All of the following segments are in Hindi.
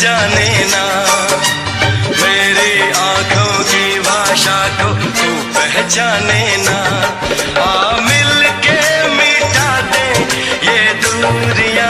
जाने ना, मेरी आंखों की भाषा को तू पहचाने ना। आ मिल के मिटा दे ये दूरियां।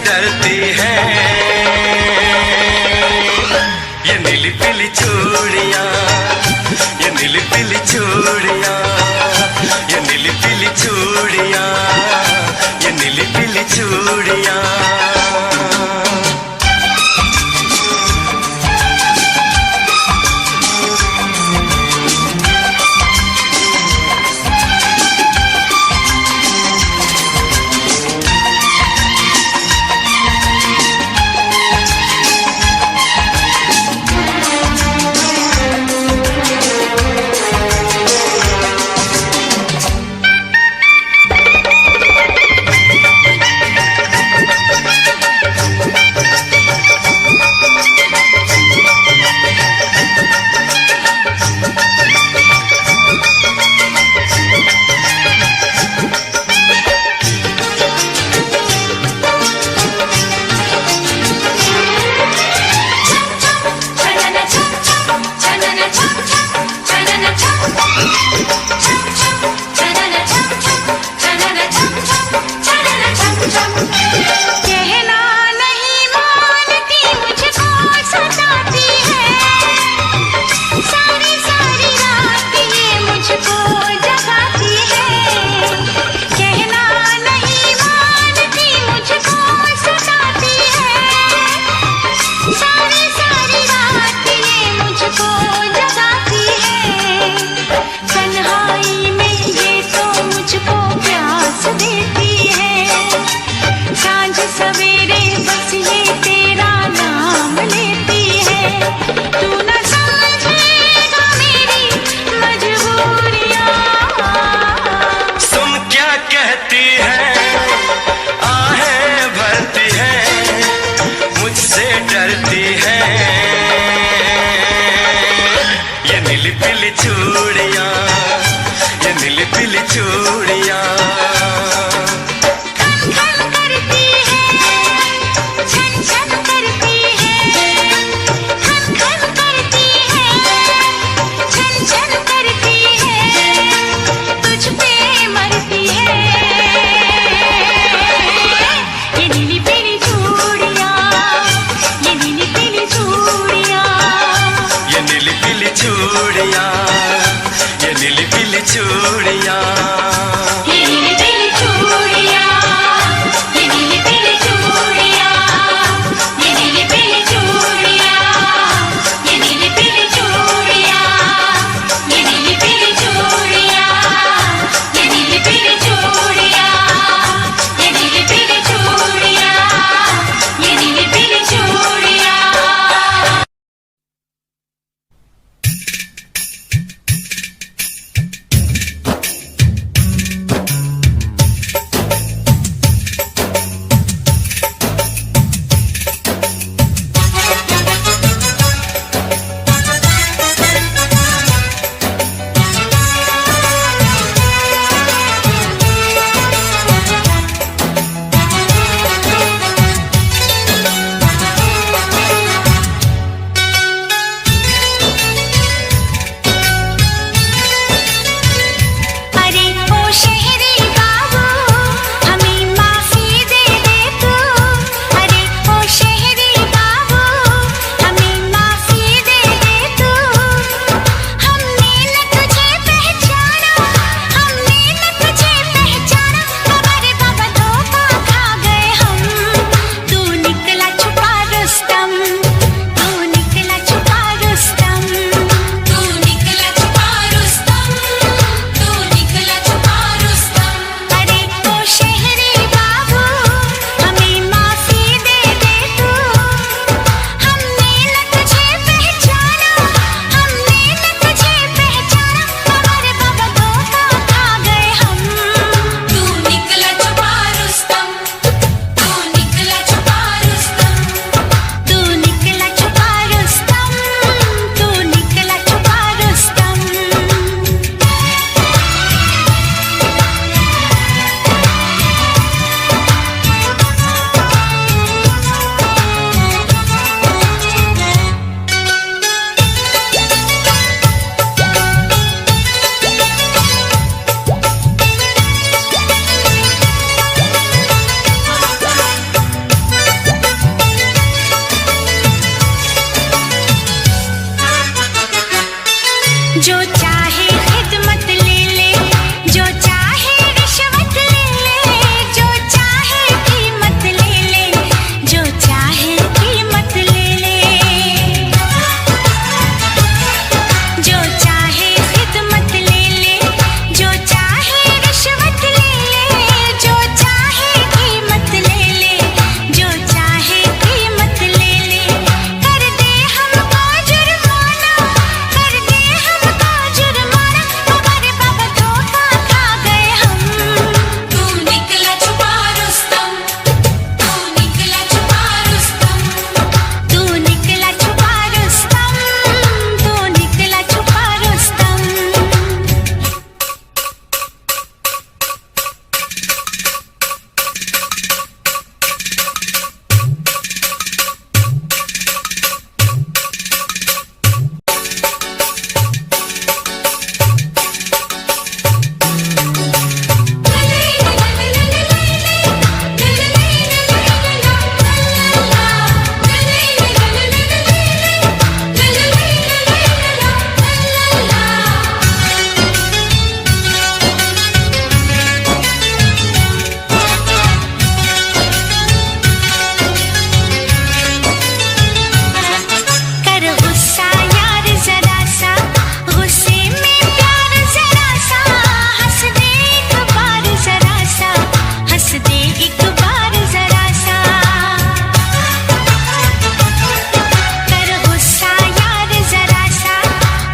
डरती है ये नीली पीली चूड़ियां, ये नीली पीली चूड़ियां, ये नीली पीली चूड़ियां, ये नीली पीली चूड़ियां। जो चाहे खिदमत ले ले, जो चाहे रिश्वत ले ले, जो चाहे कीमत ले ले, जो चाहे कीमत ले ले, जो चाहे खिदमत ले ले, जो चाहे रिश्वत ले ले, जो चाहे कीमत ले ले, जो चाहे कीमत ले ले, कर दे हमको जुर्माना, कर दे हमको जुर्माना, हमारे बाबा धोखा खा गए हम। तू निकला छुपा रुस्तम, तू निकला छुपा रुस्तम, तू निकला छुपा रुस्तम, तू निकला छुपा रुस्तम। कर गुस्सा यार जरा सा, गुस्से में प्यार जरा सा, हंस दे एक बार जरा सा, हंस दे एक बार जरा सा। कर गुस्सा यार जरा सा,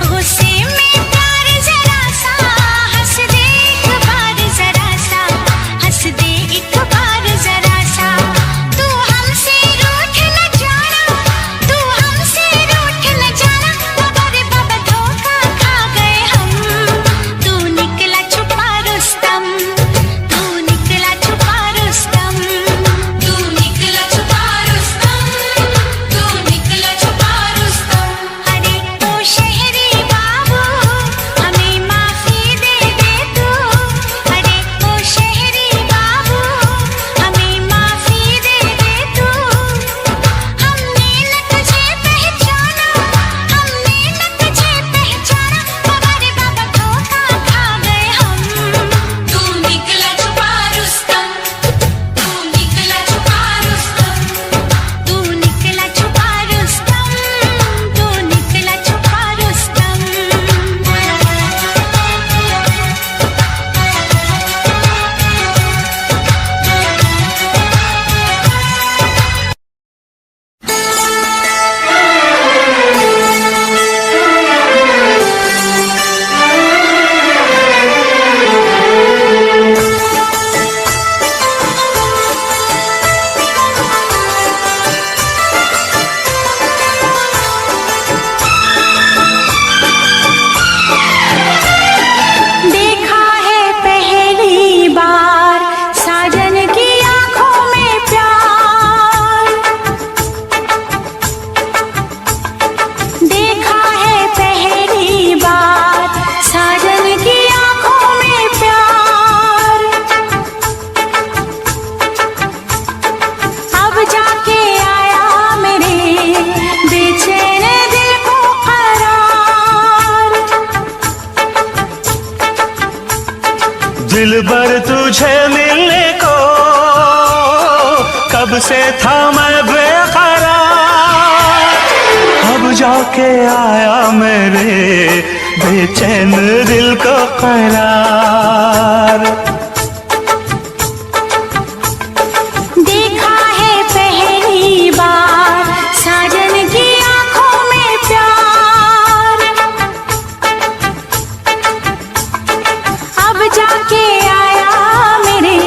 गुस्से में प्यार जरा सा, हंस दे एक बार जरा सा, हंस दे एक बार जरा सा। तू हमसे रूठ न जाना, तू हमसे रूठ न जाना, हमारे बाबा धोखा खा गए हम। तू निकला छुपा रुस्तम, तू निकला छुपा रुस्तम, तू निकला छुपा रुस्तम, तू निकला छुपा रुस्तम। अरे ओ शहरी बाबू हमें माफी दे दे तू, अरे ओ शहरी बाबू हमें माफी दे दे तू। हमने न तुझे पहचाना, हमने न तुझे पहचाना, हमारे बाबा धोखा खा गए हम। तू निकला छुपा रुस्तम, तू निकला छुपा रुस्तम, तू निकला छुपा रुस्तम, तू निकला छुपा रुस्तम। देखा है पहली बार साजन की आंखों में प्यार, देखा है पहली बार साजन की आंखों में प्यार। अब जाके आया मेरे बेचैन दिल को करार। दिल भर तुझे मिलने को कब से था मैं बेकरार, अब जाके आया मेरे बेचैन दिल को करार। देखा है पहली बार साजन की आंखों में प्यार, अब जाके आया मेरे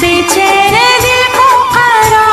बेचैन दिल को करार।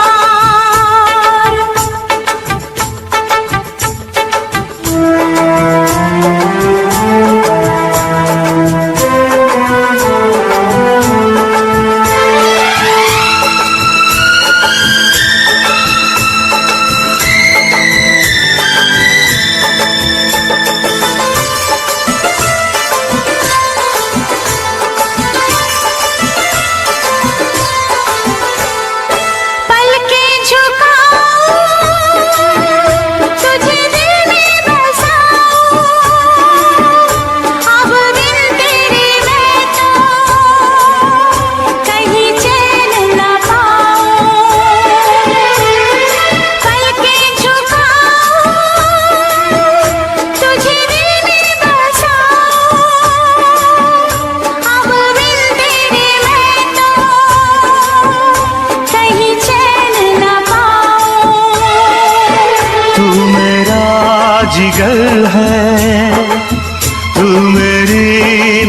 है, तू मेरी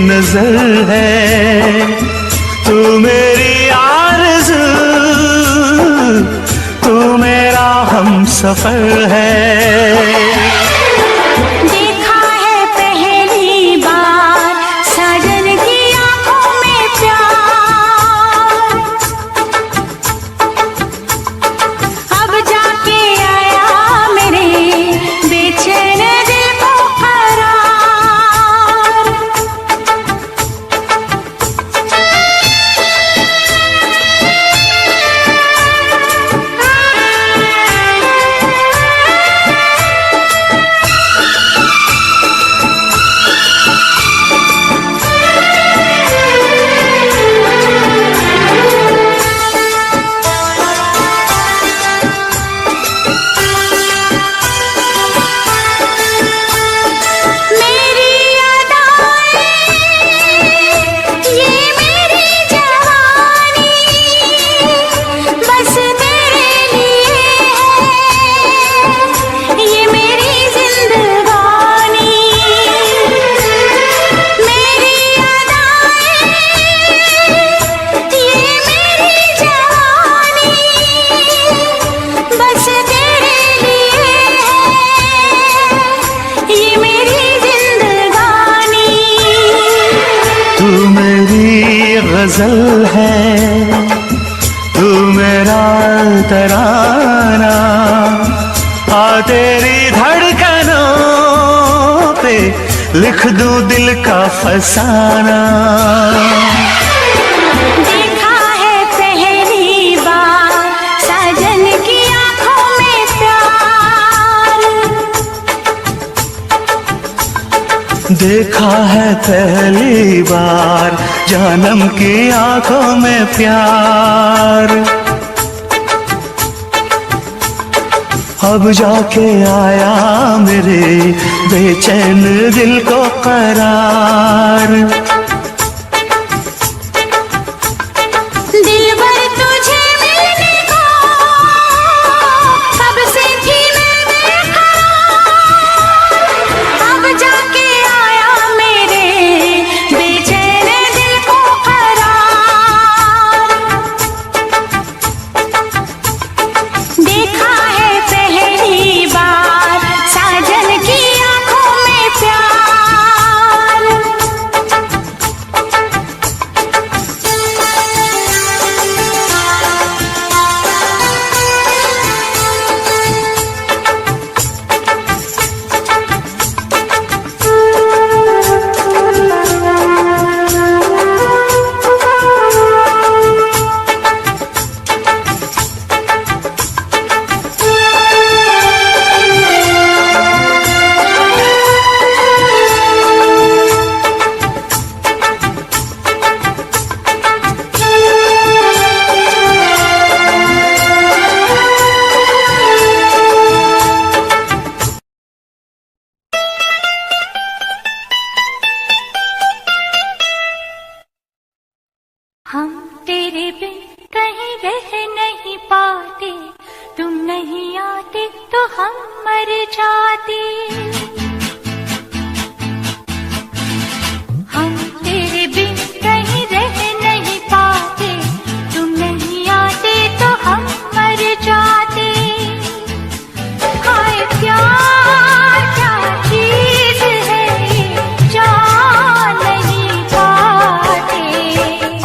नजर है, तू मेरी आरज़ू, तू मेरा हमसफर है। देखा है पहली बार साजन की आंखों में प्यार, अब जाके आया मेरे बेचैन दिल को करार। मेरी अदाएं, ये मेरी जवानी, बस तेरे लिए है ये मेरी जिंदगानी। मेरी अदाएं, ये मेरी जवानी, बस तेरे लिए है ये मेरी जिंदगानी। तू मेरी गजल है, तू मेरा तराना, आ तेरी धड़कनों पे लिख दूं दिल का फसाना। देखा है पहली बार साजन की आंखों में प्यार, देखा है पहली बार जानम की आंखों में प्यार, अब जाके आया मेरे बेचैन दिल को करार। दिलबर तुझे मिलने को कब से थी मैं बेकरार, अब जाके आया मेरे बेचैन दिल को करार। देखा है पहली बार साजन की आंखों में प्यार, हम तेरे बिन कहीं रह नहीं पाते, तुम नहीं आते तो हम मर जाते। हम तेरे बिन कहीं रह नहीं पाते, तुम नहीं आते तो हम मर जाते। हाय प्यार क्या चीज है ये जान नहीं पाते।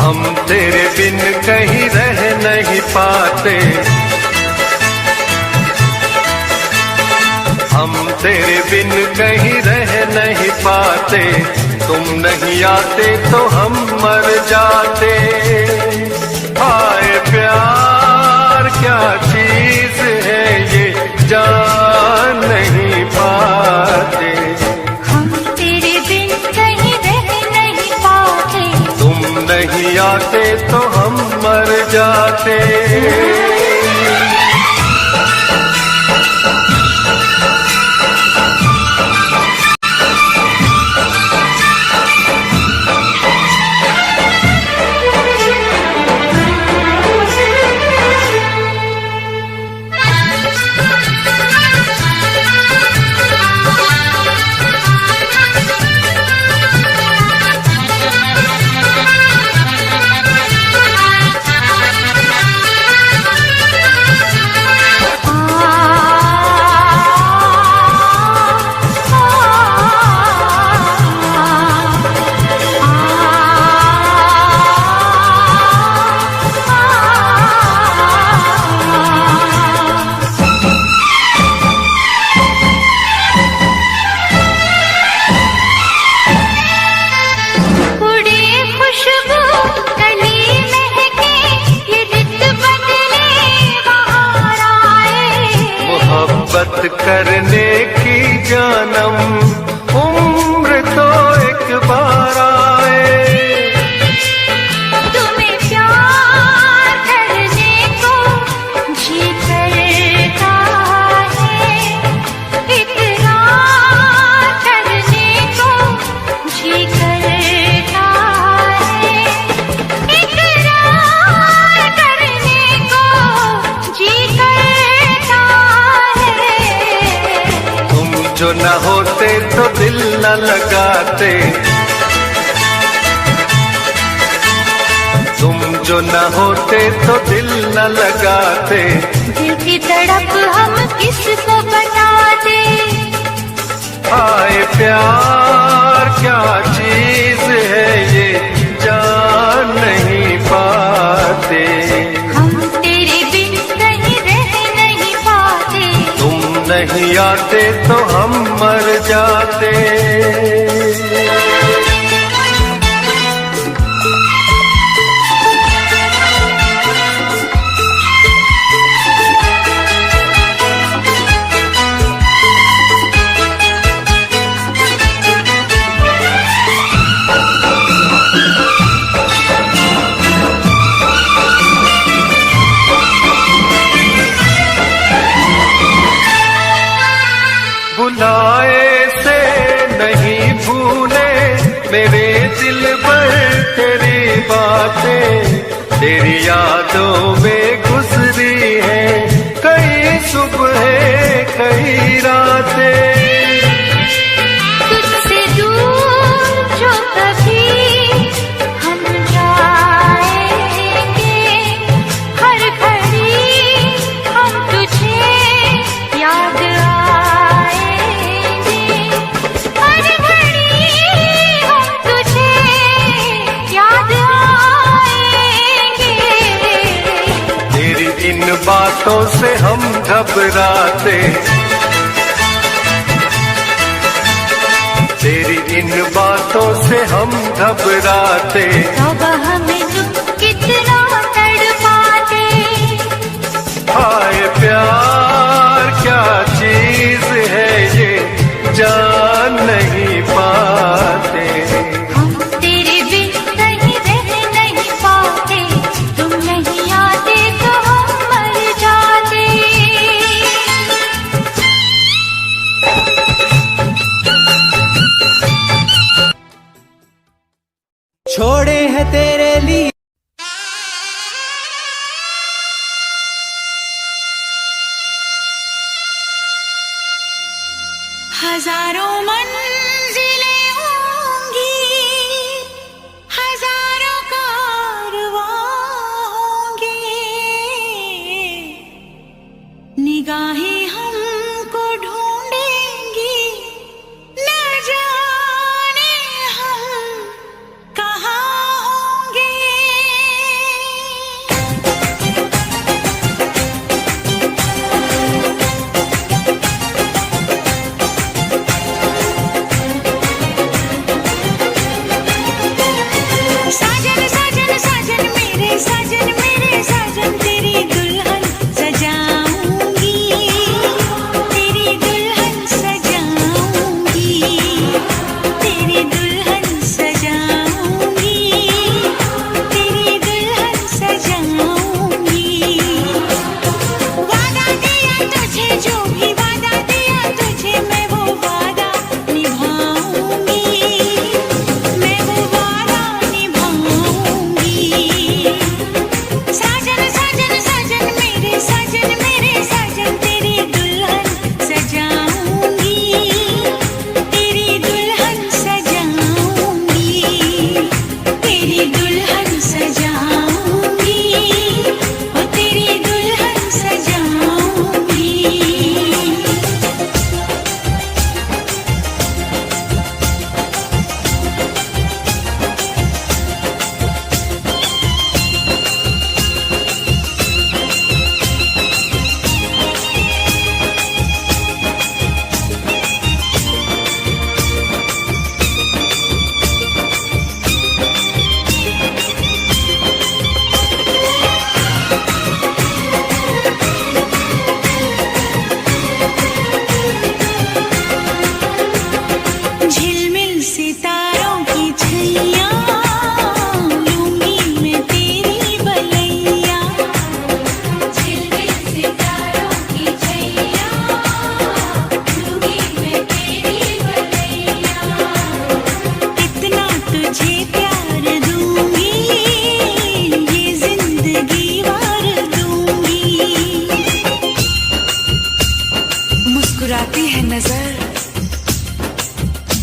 हम तेरे बिन कहीं रह नहीं पाते, हम तेरे बिन कहीं रह नहीं पाते, तुम नहीं आते तो हम मर जाते। हाय प्यार क्या चीज है ये जान नहीं पाते। हम तेरे बिन कहीं रह नहीं पाते, तुम नहीं आते तो हम मर जाते। हम, उम्र तो एक बार आए। तुम्हें प्यार करने को जी करता है, इकरार करने को जी करता है, इकरार करने को जी करता है। तुम जो न होते तो दिल न लगाते, तुम जो न होते तो दिल न लगाते। दिल की तड़प हम किसको बताते। हाय प्यार क्या चीज है ये जान नहीं पाते। हम तेरे बिन कहीं रह नहीं पाते। तुम नहीं आते तो हम मर जाते। बुलाए से नहीं भूले मेरे दिल पर तेरी बातें, तेरी यादों में गुजरी है कई सुबह कई रातें। तुझसे दूर जो कभी हम जाएंगे, हर घड़ी हम तुझे याद आएंगे, हर घड़ी हम तुझे याद आएंगे। तेरी इन बातों से हम घबराते, तेरी इन बातों से हम घबराते। अब हमें तुम कितना तड़पाते। हाय प्यार क्या चीज है ये जान नहीं पाते। हम तेरे बिन कहीं रह नहीं पाते। तुम नहीं आते तो हम मर जाते। छोड़े हैं तेरे लिए हजारों मंजिलें होंगी, हजारों कारवां होंगे, निगाहें हमको ढूंढेंगी, न जाने हम कहाँ होंगे।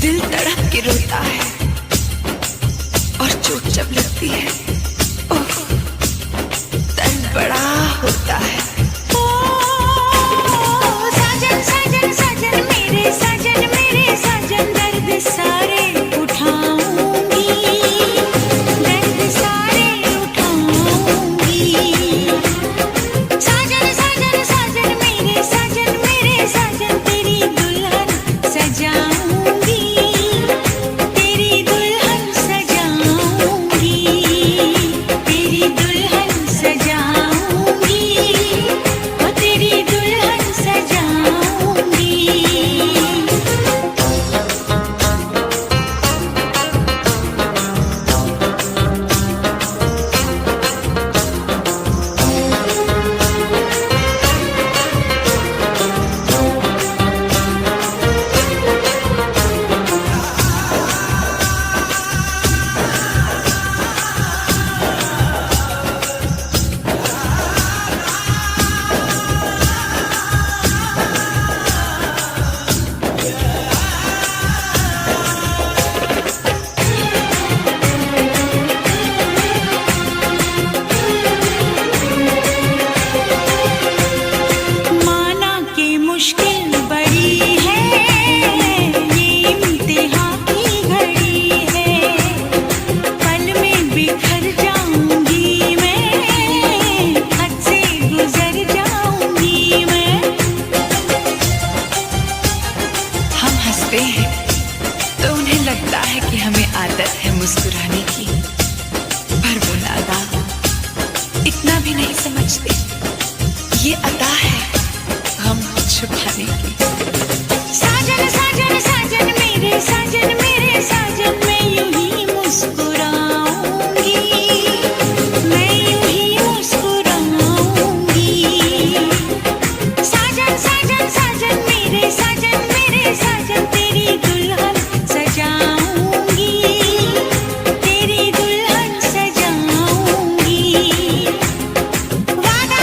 दिल तड़प के रोता है और चोट जब लगती है ओह दर्द बड़ा होता है। ओ साजन साजन साजन मेरे साजन दर्द सारे उठाऊंगी, दर्द सारे उठाऊंगी। साजन साजन साजन मेरे साजन तेरी दुल्हन सजाऊंगी, तेरी दुल्हन सजाऊंगी, तेरी दुल्हन सजाऊंगी, ओ तेरी दुल्हन सजाऊंगी। माना के मुश्किल बड़ी है, ये इम्तिहान की घड़ी है, पल में बिखर जाऊंगी मैं, हद से गुजर जाऊंगी मैं। हम हंसते हैं तो उन्हें लगता है कि हमें आदत है मुस्कुराने की, पर वो नादान इतना भी नहीं समझते ये अदा है गम छुपाने की। साजन साजन साजन मेरे साजन मैं यूं ही मुस्कुराऊंगी, मैं यूं ही मुस्कुराऊंगी। साजन साजन साजन मेरे साजन तेरी दुल्हन सजाऊंगी, तेरी दुल्हन सजाऊंगी। वादा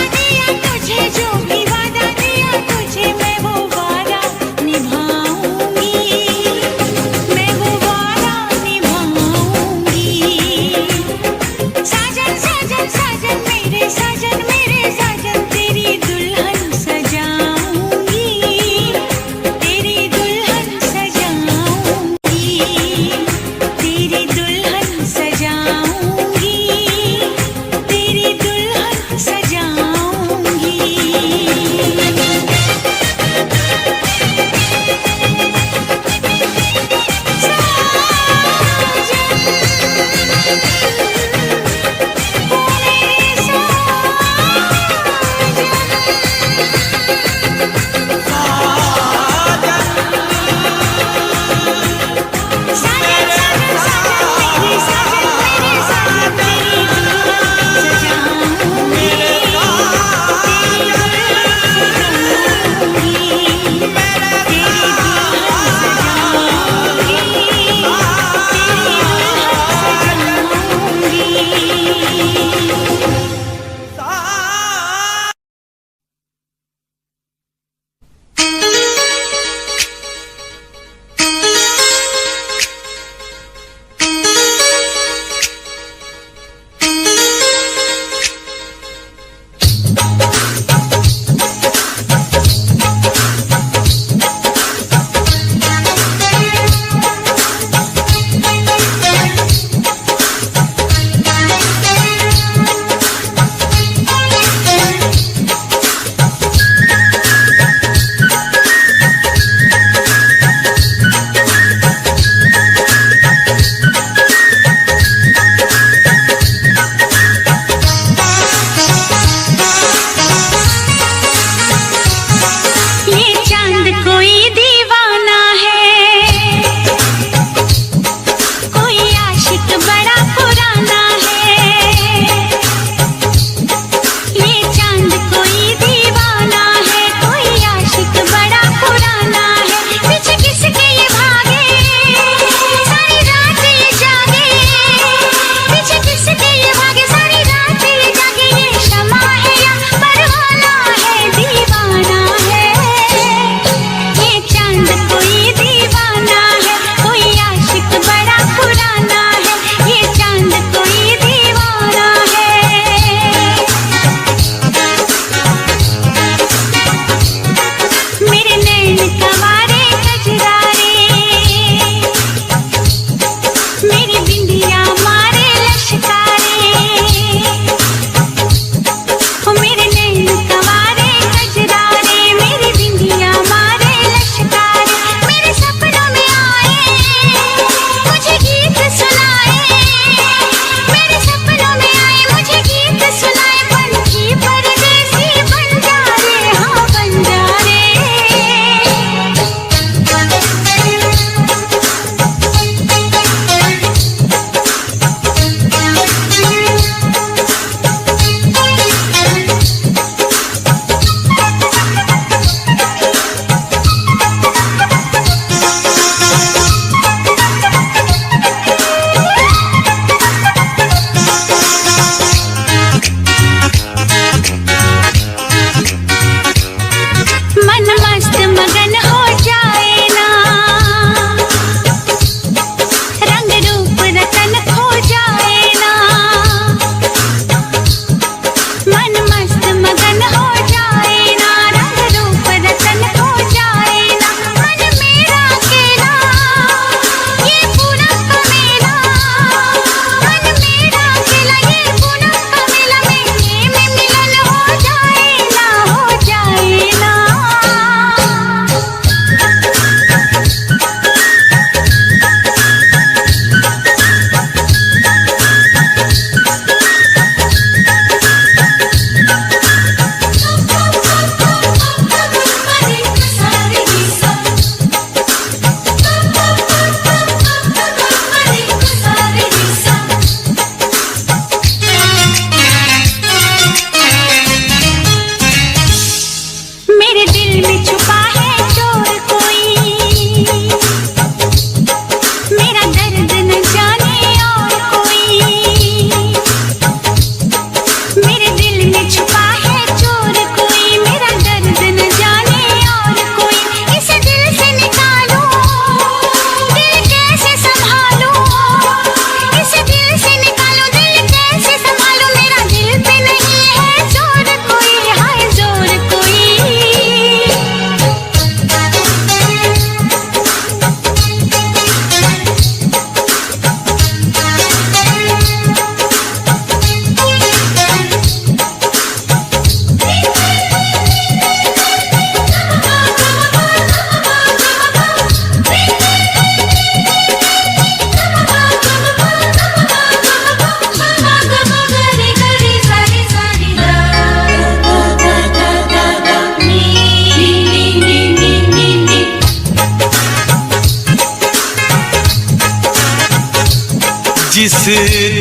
जिस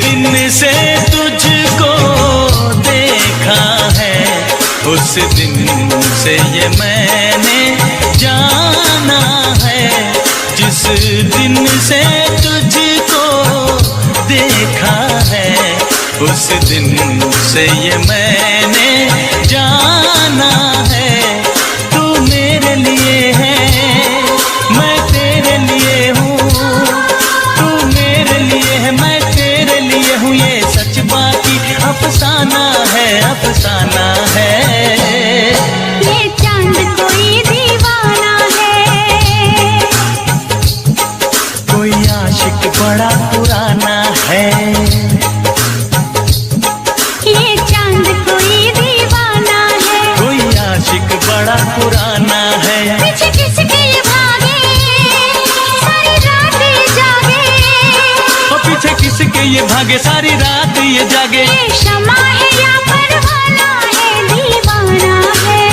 दिन से तुझको देखा है उस दिन से ये मैंने जाना है। जिस दिन से तुझको देखा है उस दिन से ये मैंने जाना है। तू मेरे लिए है मैं तेरे लिए हूँ, तू मेरे लिए है मैं तेरे लिए हूँ, ये सच बाकी अफसाना है अफसाना है। ये चांद कोई दीवाना है, कोई आशिक बड़ा पुराना है। ये चांद कोई दीवाना है, कोई आशिक बड़ा पुराना है। पीछे किसके ये भागे सारी रात ये जागे, और पीछे किसके ये भागे सारी रात ये जागे। ये शमा है या परवाना है दीवाना है।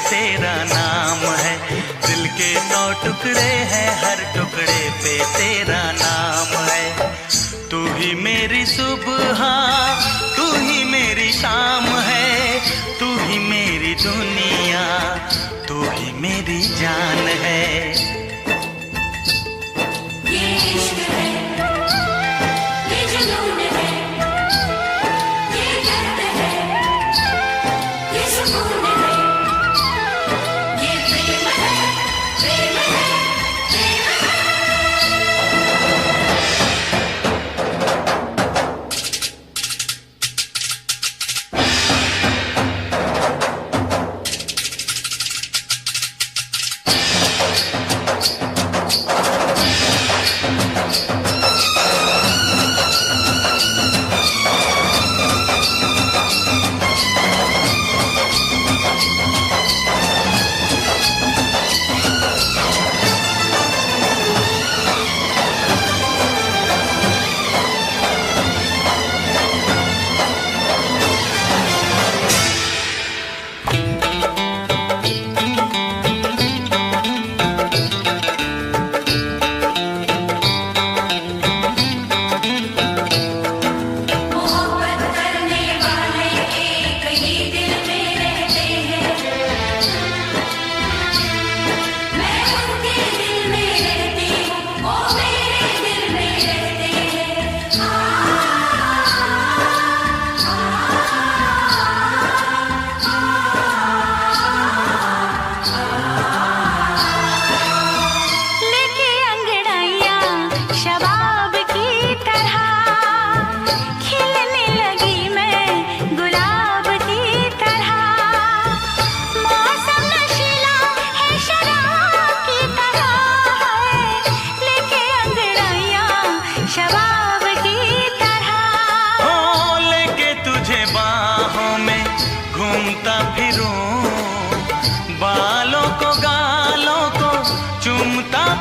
तेरा नाम है, दिल के 100 टुकड़े हैं, हर टुकड़े पे तेरा नाम है। तू ही मेरी सुबह, तू ही मेरी शाम है, तू ही मेरी दुनिया, तू ही मेरी जान है। ये इश्क है, ये जुनून है, ये दर्द है, ये सुकून है, ये प्रेम है, प्रेम है, प्रेम है।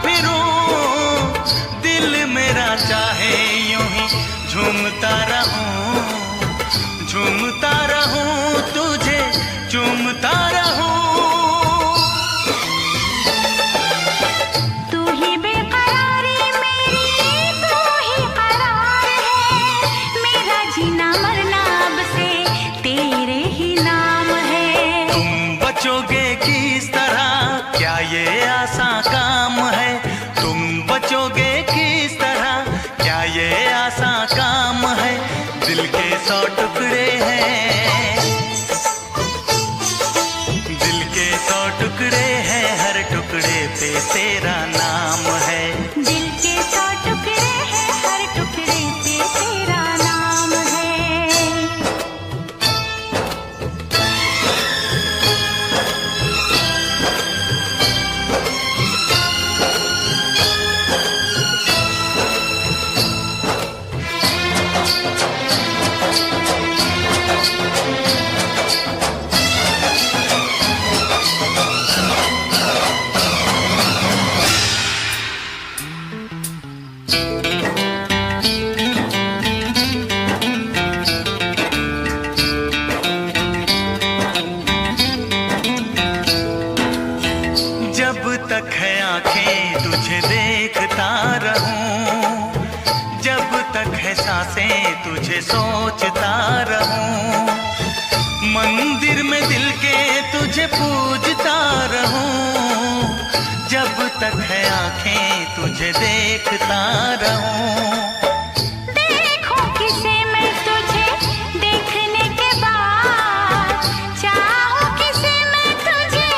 फिरूं, दिल मेरा चाहे यूं ही झूमता रहूं, झूमता रहूं, तुझे चूमता रहूं। तू ही बेकरारी मेरी, तू ही करार है, मेरा जीना मरना अब से तेरे ही नाम है। तुम बचोगे किस तरह, क्या ये आसान काम है? तुम बचोगे किस तरह, क्या ये आसान काम है? दिल के 100 टुकड़े हैं, दिल के 100 टुकड़े हैं, हर टुकड़े पे तेरा नाम है। दिल के 100 टुकड़े हैं, हर टुकड़े पे तेरा नाम है। जब तक है आंखें तुझे देखता रहूं, जब तक है सांसें तुझे सोचता रहूं, मंदिर में दिल के तुझे पूजता रहूं, जब तक है आंखें तुझे देखता रहूं। देखूं किसे मैं तुझे देखने के बाद, चाहूं किसे मैं तुझे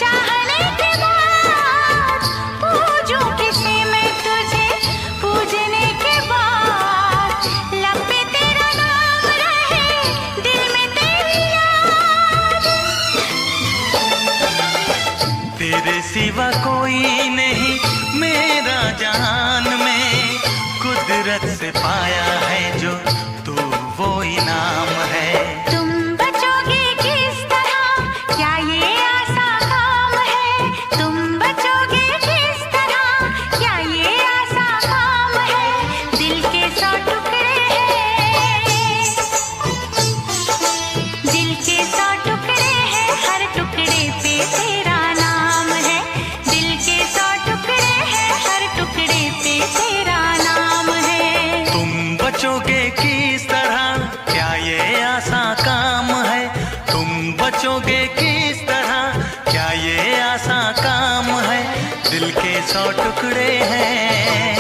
चाहने के बाद, पूजूं किसे मैं तुझे पूजने के बाद, लब पे तेरा नाम रहे, दिल में तेरी याद। तेरे सिवा कोई नहीं मेरा जहान में, कुदरत से पाया है जो तू वो इनाम है। तुम बचोगे किस तरह, क्या ये आसान काम है? तुम बचोगे किस तरह, क्या ये आसान काम है? दिल के 100 टुकड़े हैं, दिल के 100 टुकड़े हैं, हर टुकड़े पे तेरा नाम है। दिल के 100 टुकड़े हैं, हर टुकड़े पे तेरा नाम है। तुम बचोगे किस तरह, क्या ये आसान काम है? तुम बचोगे किस तरह, क्या ये आसान काम है? दिल के 100 टुकड़े हैं,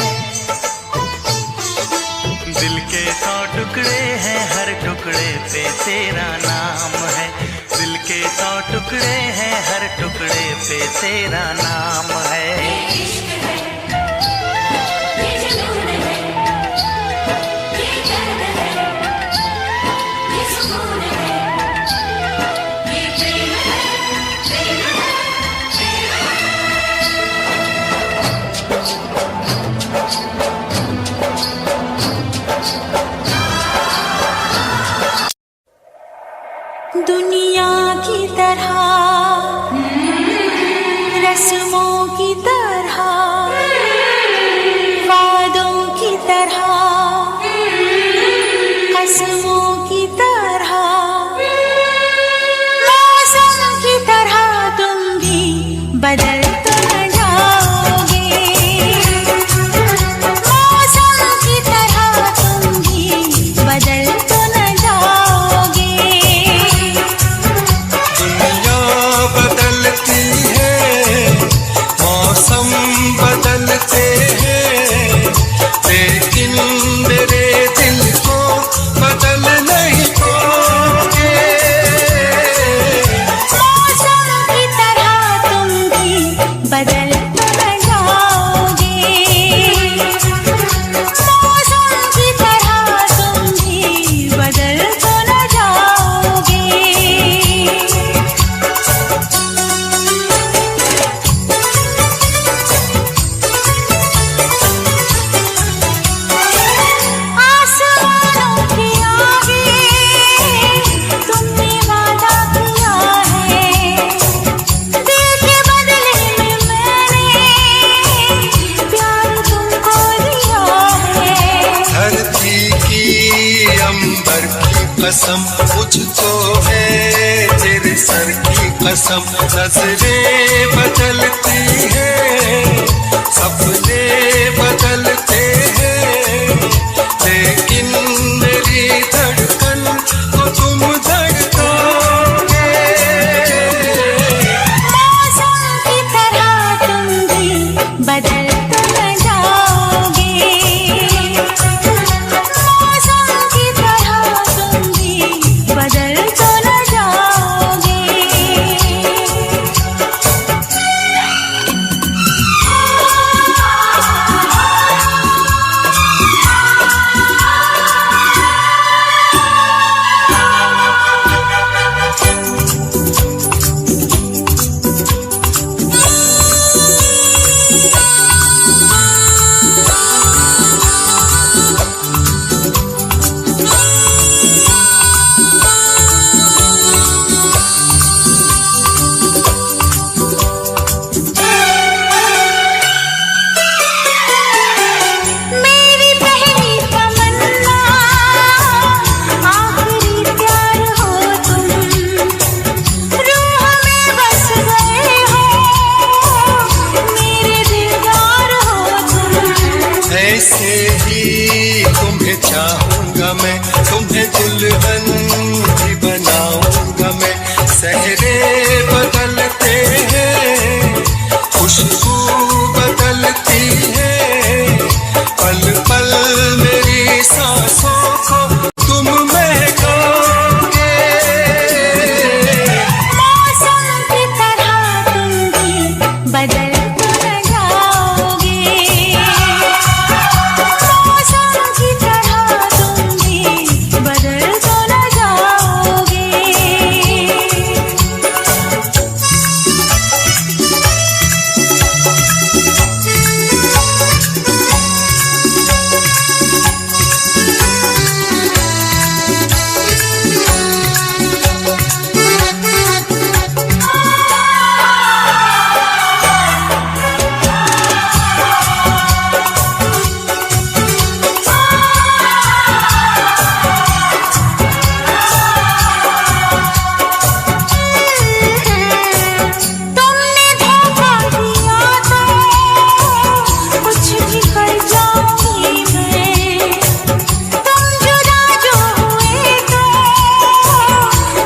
दिल के 100 टुकड़े हैं, हर टुकड़े पे तेरा नाम है। दिल के 100 टुकड़े हैं, हर टुकड़े पे तेरा नाम है। दुनिया की तरह, रस्मों की तरह, वादों की तरह, कसमों की तरह, मौसम की तरह तुम भी बदल तो न जाओगे। मौसम की तरह तुम भी बदल तो न जाओगे। दुनिया अंबर की कसम मुझको है तेरे सर की कसम। नजरें बदलती हैं सपने बदलते हैं लेकिन मेरी धड़कन को तुम धड़काओगे। मौसम की तरह तुम भी बदल तो न जाओगे। मौसम की तरह तुम भी बदल तो न जाओगे। मेरी पहली तमन्ना आखिरी प्यार हो तुम। रूह में बस गए हो मेरे दिलदार हो तुम। ऐसे ही तुम्हें चाहूंगा मैं तुम्हें दुल्हन भी बनाऊंगा मैं। सहरे बदलते हैं खुशबू बदलती है पल पल मेरी सांसों को तुम महकाओगे। मौसम की तरह तुम भी बदल तो न जाओगे। मौसम की तरह तुम भी बदल तो न जाओगे। तुमने धोखा दिया तो कुछ भी कर जाऊंगी मैं। तुम जुदा जो हुए तो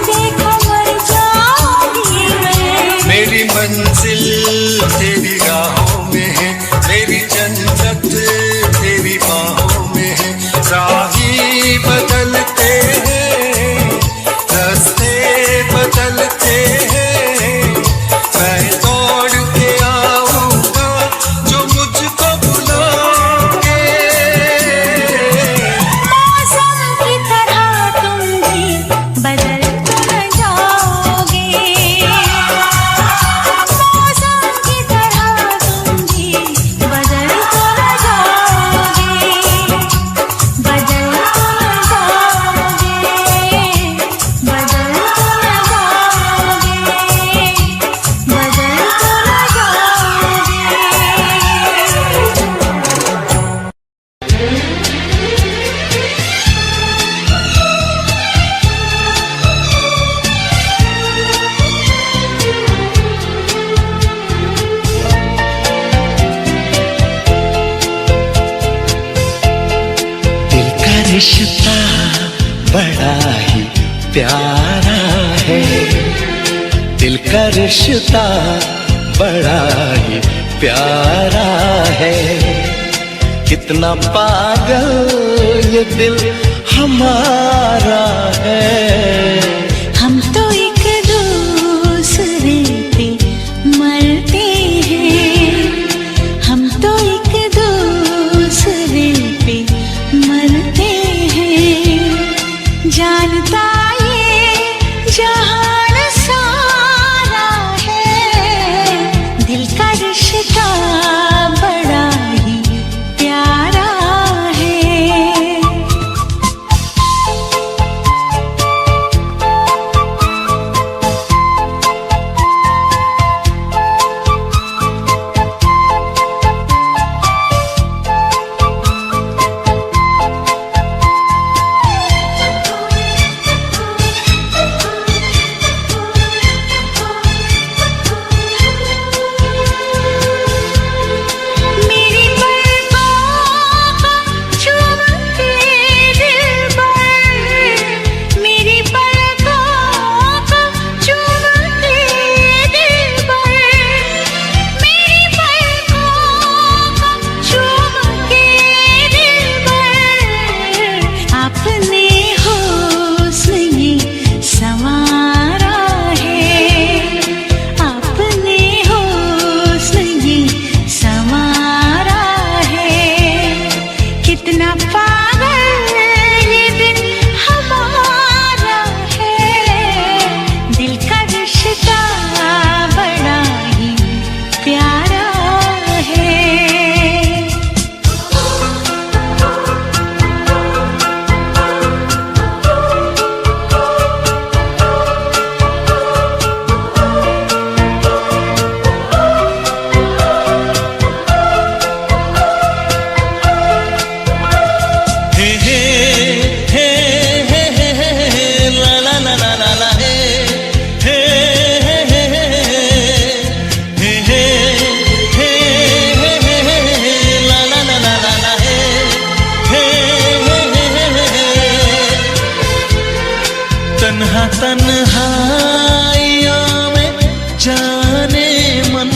देखो मर जाऊंगी मैं। मेरी मंजिल तेरी राहों में है मेरी जन्नत तेरी बाहों में है। राही बदलते हैं रास्ते बदलते हैं मैं दौड़ के आऊंगा जो मुझको बुलाओगे। मौसम की तरह तुम भी बदल तो न जाओगे। मौसम की तरह तुम भी बदल तो न जाओगे। बदल तो न जाओगे। बदल तो न जाओगे। बदल तो न जाओगे। दिल का रिश्ता बड़ा ही प्यारा है। दिल का रिश्ता बड़ा ही प्यारा है। कितना पागल ये दिल हमारा है। हम तो एक दूसरे पे मरते हैं। हम तो एक दूसरे पे मरते हैं। जानता ये जहान सारा है। दिल का रिश्ता बड़ा ही प्यारा है। तन्हा तन्हाइयों में जाने मन,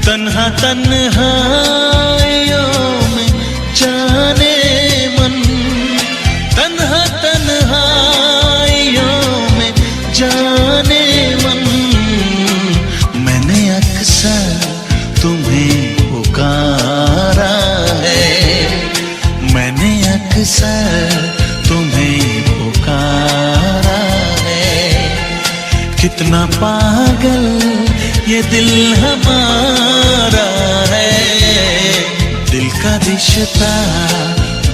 तन्हा तन्हाइयों में जाने मन, तन्हा तन्हाइयों में जाने मन। मैंने अक्सर तुम्हें पुकारा है, मैंने अक्सर तुम्हें पुकारा है। कितना पागल ये दिल हमारा है, दिल का रिश्ता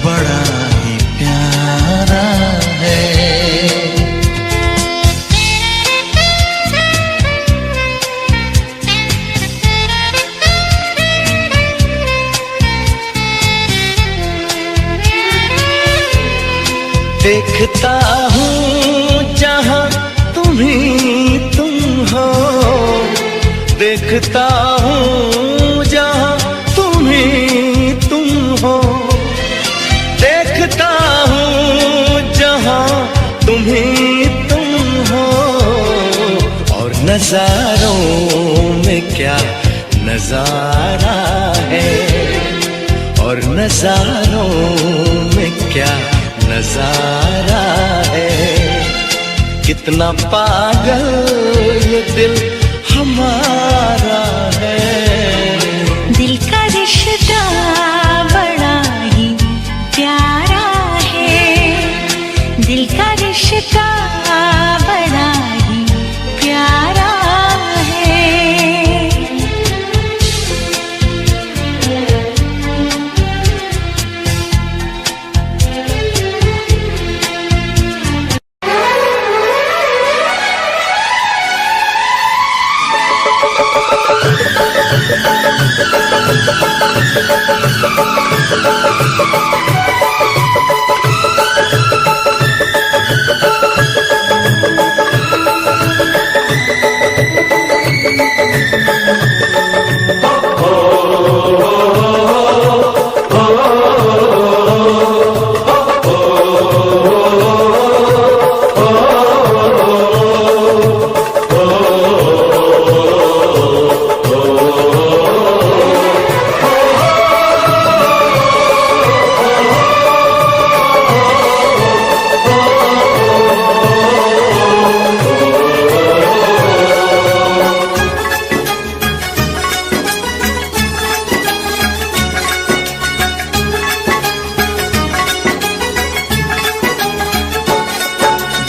बड़ा ही प्यारा है। देखता हूँ जहाँ तुम ही तुम हो, देखता हूँ जहाँ तुम ही तुम हो, देखता हूँ जहाँ तुम ही तुम हो। और नजारों में क्या नजारा है, और नजारों में क्या नजारा है। कितना पागल ये दिल हमारा है, दिल का रिश्ता बड़ा ही प्यारा है, दिल का रिश्ता बड़ा ही प्यारा है।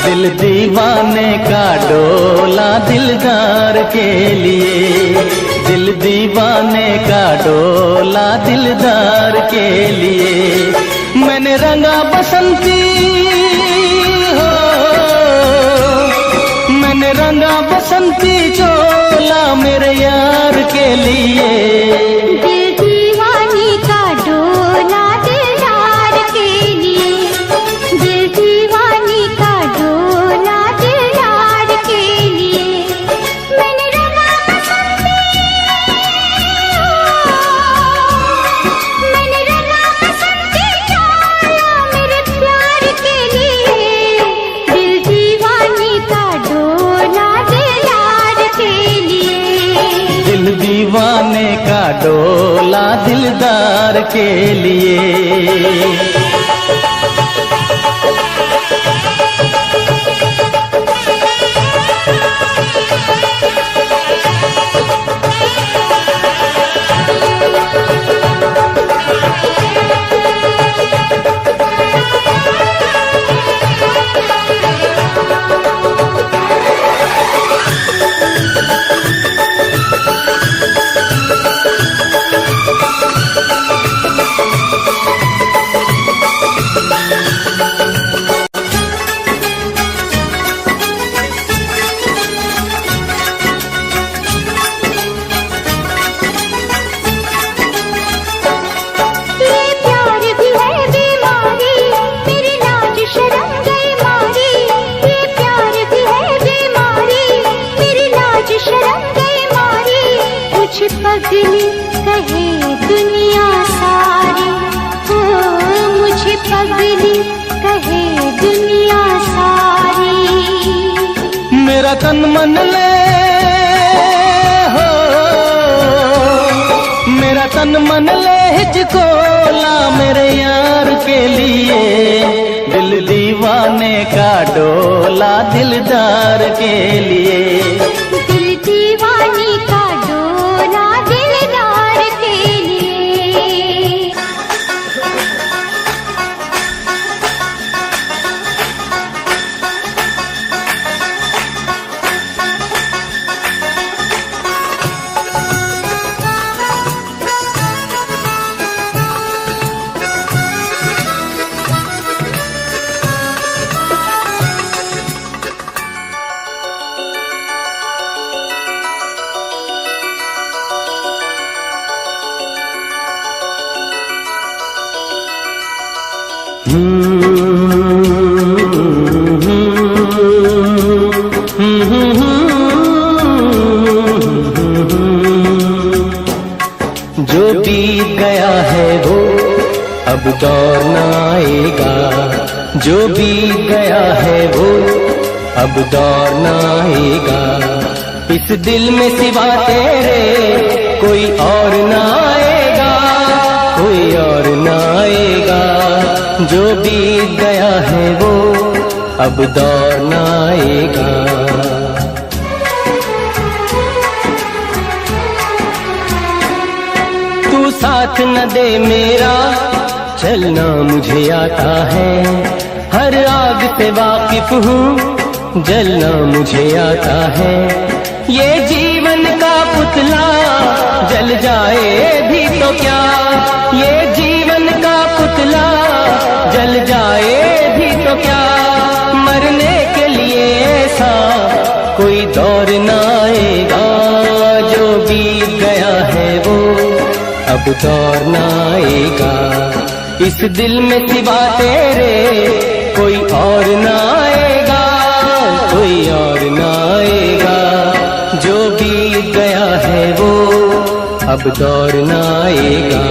दिल दीवाने का डोला दिलदार के लिए, दिल दीवाने का डोला दिलदार के लिए। मैंने रंगा बसंती हो, मैंने रंगा बसंती चोला मेरे यार के लिए। दिल दीवानी का डोला दिलदार के लिए, दिल दीवानी का डोला दिलदार के लिए। मैंने रंगा बसंती हो, मैंने रंगा बसंती चोला मेरे प्यार के लिए। दिल दीवानी का डोला दिलदार के लिए, दिल दीवाने का डोला दिलदार के लिए। मेरा तन मन ले हो, मेरा तन मन ले हिचको ला मेरे यार के लिए। दिल दीवाने का डोला दिलदार के लिए। दिल दीवानी का डोला दिलदार के लिए। जो बीत गया है वो अब दौर न आएगा। जो बीत गया है वो अब दौर न आएगा। इस दिल में सिवा तेरे कोई और न आएगा, कोई और न आएगा। जो बीत गया है वो अब दौर न आएगा। तू साथ न दे मेरा चलना मुझे आता है। हर आग से वाकिफ हूँ जलना मुझे आता है। ये जीवन का पुतला जल जाए भी तो क्या, ये जीवन का पुतला जल जाए भी तो क्या। मरने के लिए ऐसा कोई दौर न आएगा। जो बीत गया है वो अब दौर न आएगा। इस दिल में सिवा तेरे कोई और न आएगा, कोई और न आएगा। जो बीत गया है वो अब दौर न आएगा।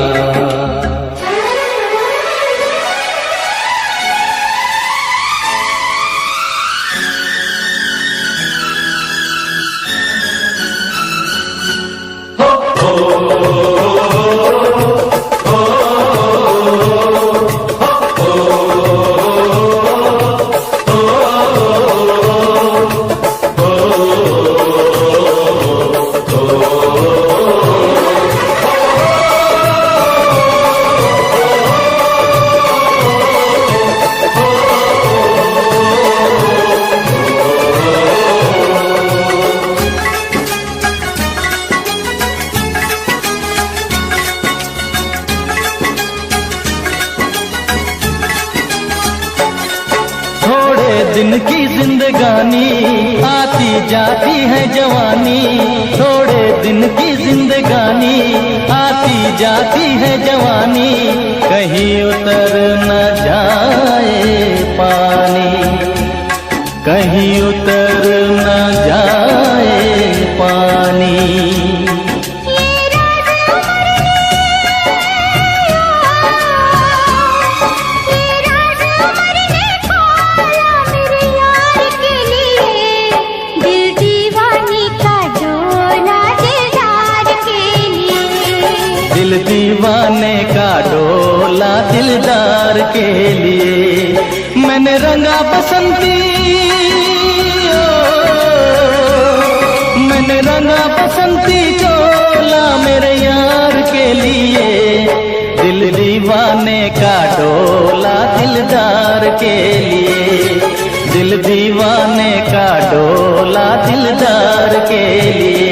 दिन की जिंदगानी आती जाती है जवानी। थोड़े दिन की जिंदगानी आती जाती है जवानी। कहीं उतर न जाए पानी, कहीं उतर न जाए पानी। दिल दीवाने का डोला दिलदार के लिए। मैंने रंगा बसंती, मैंने रंगा बसंती चोला मेरे यार के लिए। दिल दीवाने का डोला दिलदार के लिए। दिल दीवाने का डोला दिलदार के लिए।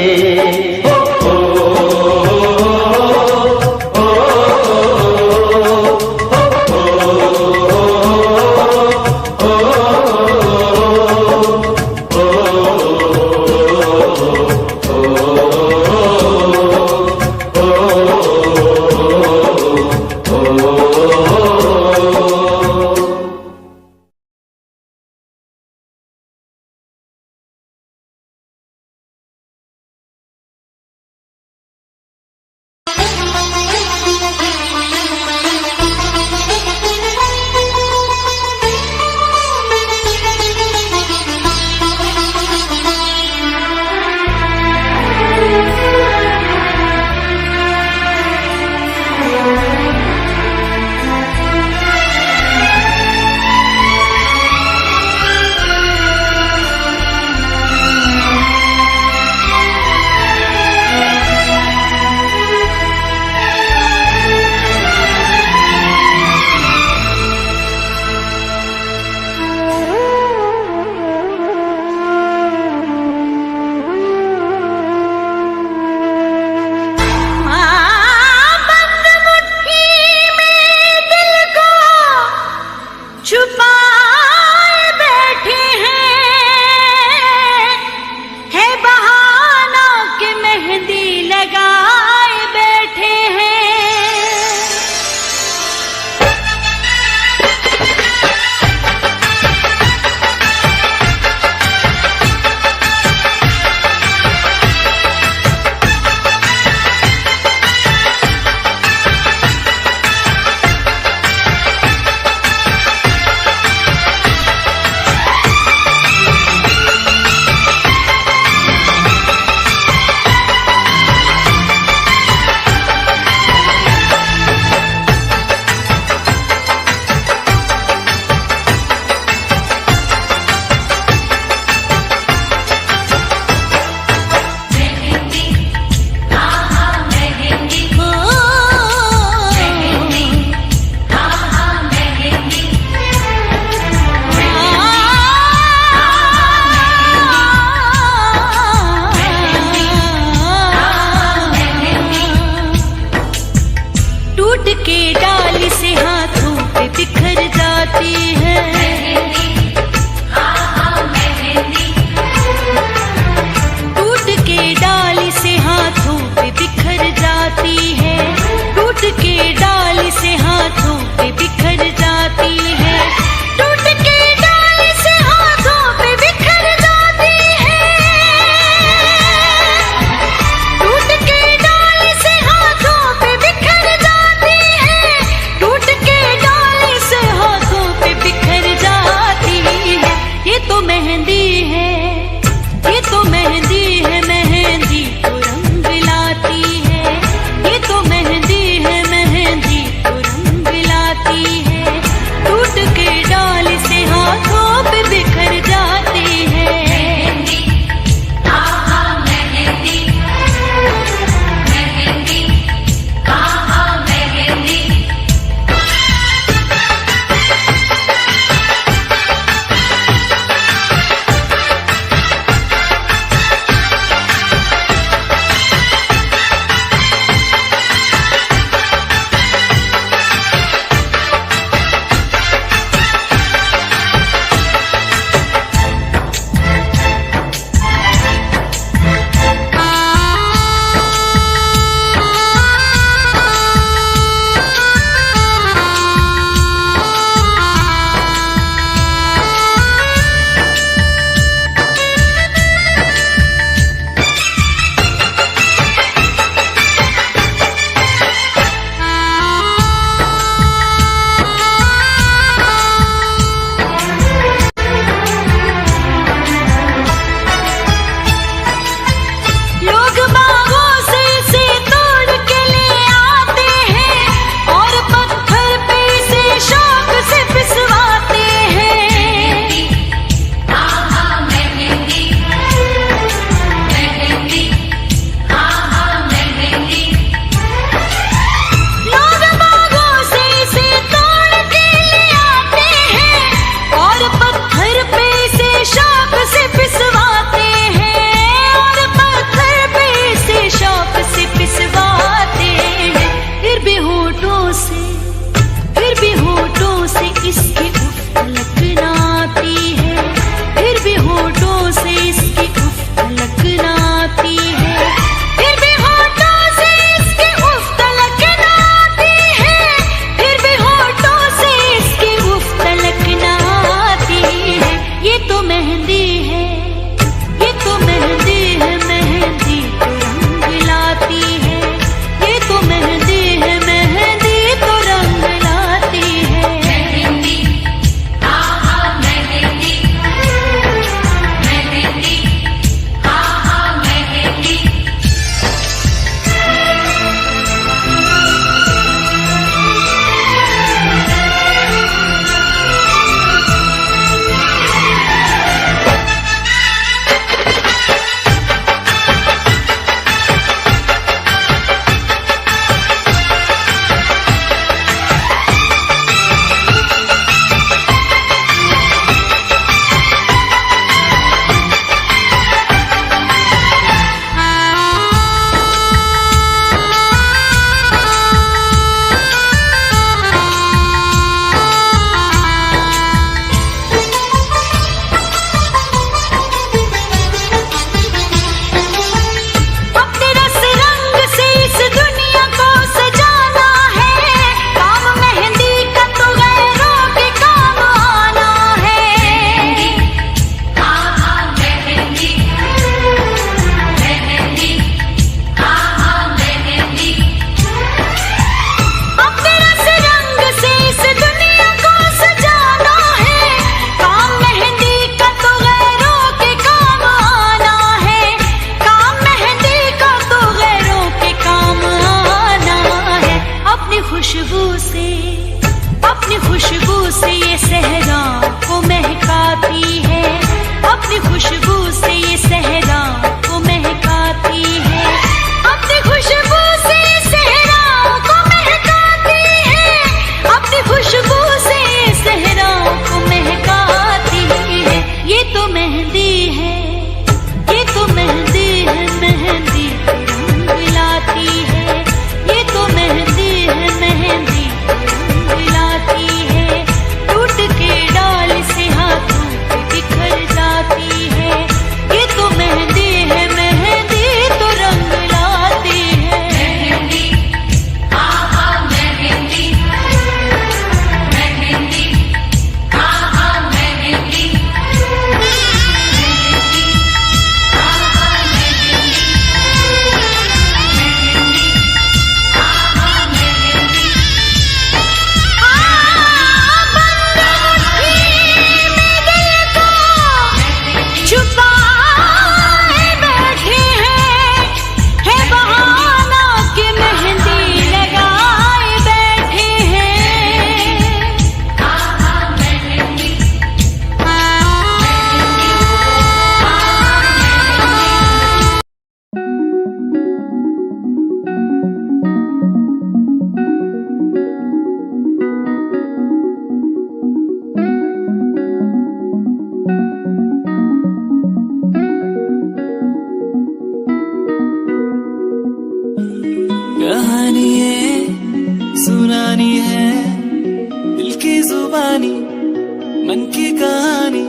मन की कहानी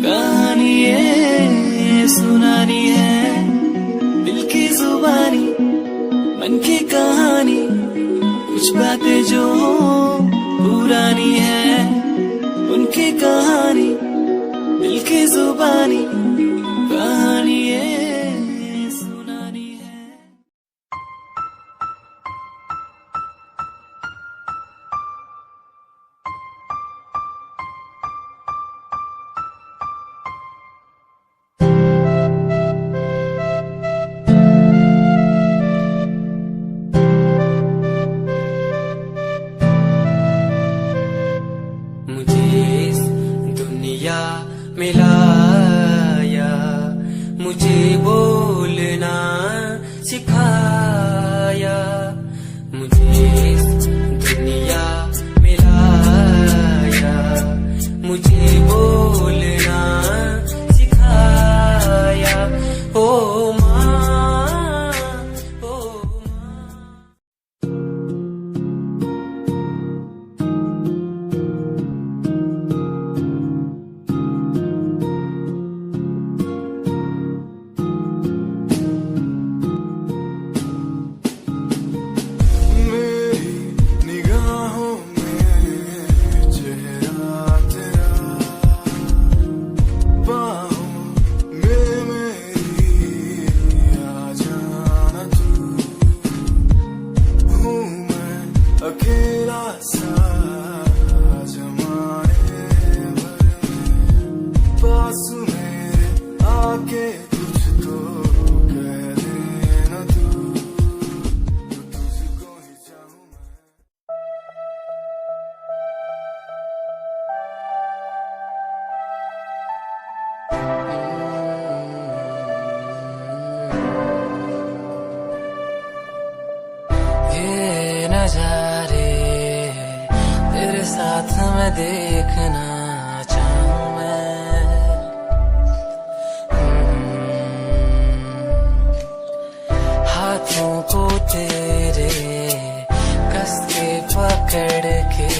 कहानी ये सुनानी है, दिल की जुबानी मन की कहानी, कुछ बातें जो पुरानी है, उनकी कहानी दिल की जुबानी कहानी ये सुनानी है। मुझे इस दुनिया में लाया, मुझे बोलना सिखाया, मुझे इस दुनिया में लाया, मुझे बोलना सिखाया। ओ माँ, ओ माँ। निगाहों में चेहरा तेरा, बाहों में मेरी आ जाना तू, हूँ मैं अकेला सा जमाने भर, पास मेरे आके कुछ तो कह देना तू, तुझको ही चाहूँ मैं। ये नजारे तेरे साथ मैं देखना चाहूँ मैं, हाथों को तेरे कस के पकड़ के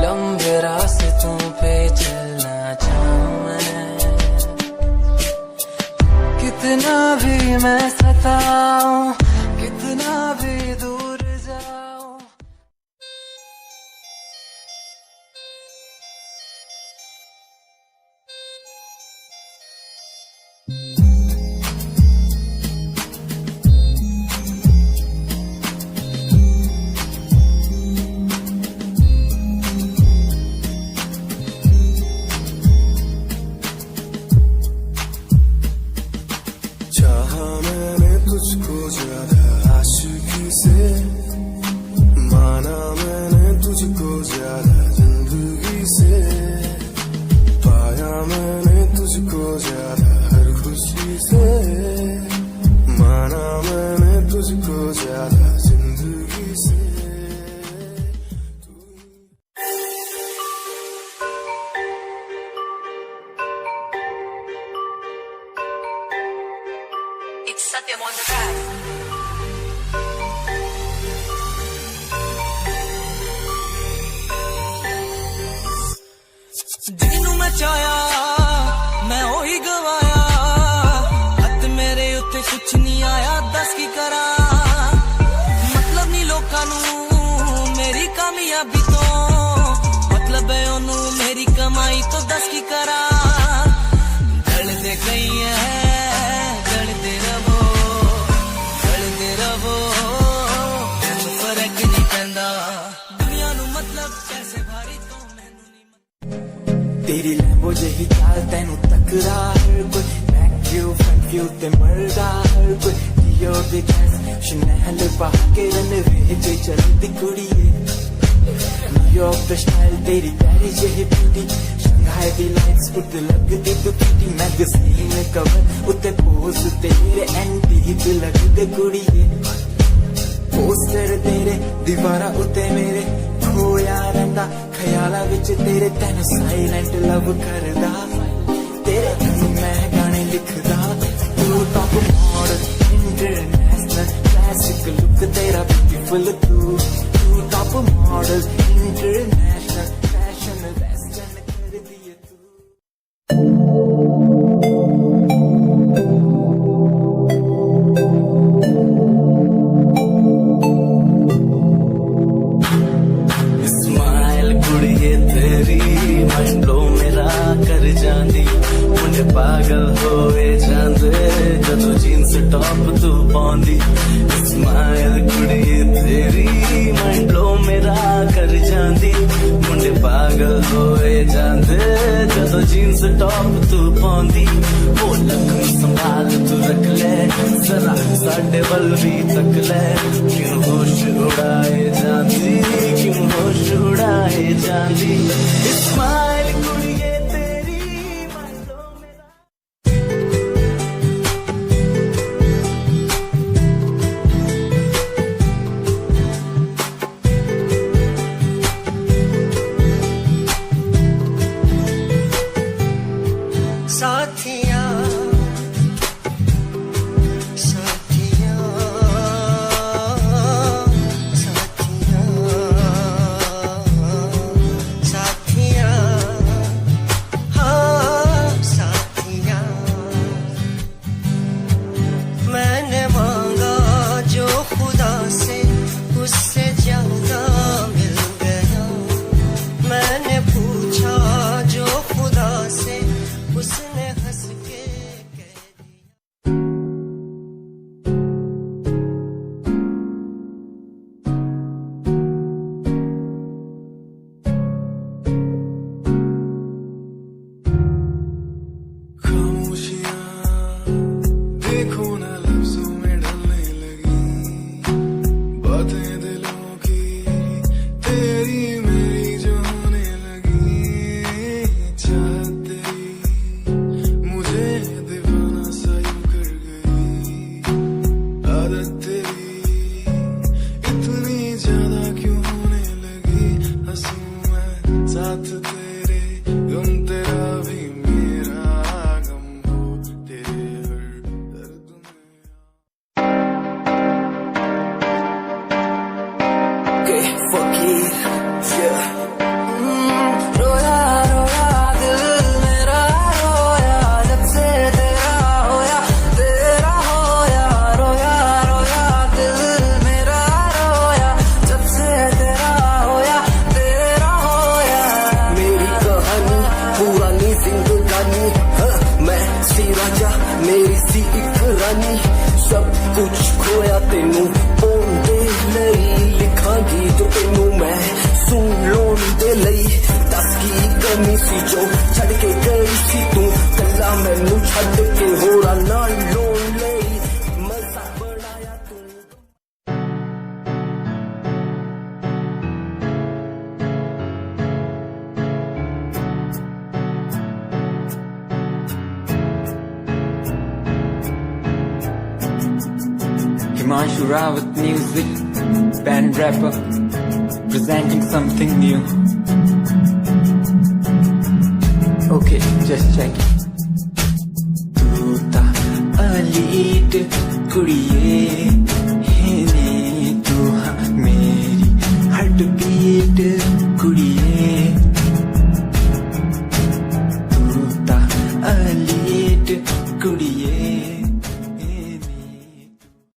लंबे रास्तों पे चलना चाहूँ मैं, कितना भी मैं सताऊं, कितना भी दूर जाऊं। चाहा मैंने तुझको ज्यादा आशिकी से, माना मैंने तुझको ज्यादा जिंदगी से, पाया मैंने तुझको ज्यादा हर खुशी से, माना मैंने तुझको ज्यादा जिंदगी से। It's Satyam on the track. ਜਿਹਨੂੰ ਮੈਂ ਚਾਹਿਆ ਮੈਂ ਉਹੀ ਗਵਾਇਆ, ਹੱਥ ਮੇਰੇ ਉੱਤੇ ਕੁਛ ਨਹੀਂ ਆਇਆ, ਦੱਸ ਕੀ ਕਰਾਂ, ਮਤਲਬ ਨਹੀਂ ਲੋਕਾਂ ਨੂੰ ਮੇਰੀ ਕਾਮਯਾਬੀ ਤੋਂ, ਮਤਲਬ ਹੈ ਉਹਨੂੰ ਮੇਰੀ ਕਮਾਈ ਤੋਂ, ਦੱਸ ਕੀ ਕਰਾਂ, ਢਲਦੇ ਗਈ ਹੈ ਢਲਦੇ ਰਵੋ, ਢਲਦੇ ਰਵੋ, ਫਰਕ ਨਹੀਂ ਪੈਂਦਾ, ਦੁਨੀਆ ਨੂੰ ਮਤਲਬ ਪੈਸੇ ਭਾਰੀ ਤੋਂ तेरी लैम्बो जही चाल तेनू तकरा हर कोई, बैक व्यू फ्रंट व्यू ते मरदा हर कोई, जियो दी गैस शनैल पहा के रनवे ते चलदी कुड़िए, न्यूयॉर्क दा स्टाइल तेरी प्यारी जही ब्यूटी, शंघाई दी लाइट्स उत्ते लगदी तू किटी, मैगज़ीन कवर उत्ते पोज तेरे एंटीक लगदे कुड़िए, पोस्टर तेरे दीवारा उत्ते मेरे खोया रंदा, ख्याला विच तेरे तेन साइलेंट लव करदा, तेरे लिए मैं गाने लिखदा, तू top model international classic look तेरा ब्यूटीफुल, तू top model international fashion western smile कुड़िए तेरी माइंड ब्लो मेरा कर जांदी मुझे पागल होए जांदे जदों जीन्स टॉप तू पाउंदी स्माइल कुड़िए तेरी माइंड ब्लो मेरा कर जांदी मुझे पागल होए जांदे जदों जीन्स टॉप तू पाउंदी वो लक संभाल तू रख ले जरा साडे वल भी तक ले क्यों होश उड़ाए जांदी क्यों होश उड़ाए जांदी स्माइल कुड़िए तेरी माइंड ब्लो मेरा साथिया साथिया साथिया साथिया हाँ साथिया मैंने मांगा जो खुदा से उससे ज्यादा मिल गया मैंने पूछा जो खुदा से उसने हंस के कह दिया खामोशियाँ देखो ना लफ्जों में ढलने लगी बातें दिलों की तेरी मेरी जो होने लगी चाहत तेरी मुझे दीवाना सा यूं कर गई आदत तेरी इतनी ज्यादा क्यों होने लगी हंसूं मैं साथ तेरे गम तेरा भी मेरा गम हो तेरे हर दर्द में के फकीर रोया रोया दिल मेरा रोया जब से तेरा होया रोया रोया दिल मेरा रोया जब से तेरा होया मेरी कहानी पुरानी जिंदगानी मैं सी राजा मेरी सी एक रानी सब कुछ खोया तेनू पाउंदे लई लिखांगी जो तेनू मैं सुन लोन दे लई दस की कमी सी जो छड़ के गई सी तू कल्ला मैनू छड़ के होरा नाल लोन लई मजा बनाया तू Himanshu Rawat music, band rapper, presenting something new. Okay, just check it. तू ता अलीट कुड़िए है ने तू हाँ मेरी हार्ट बीट कुड़िए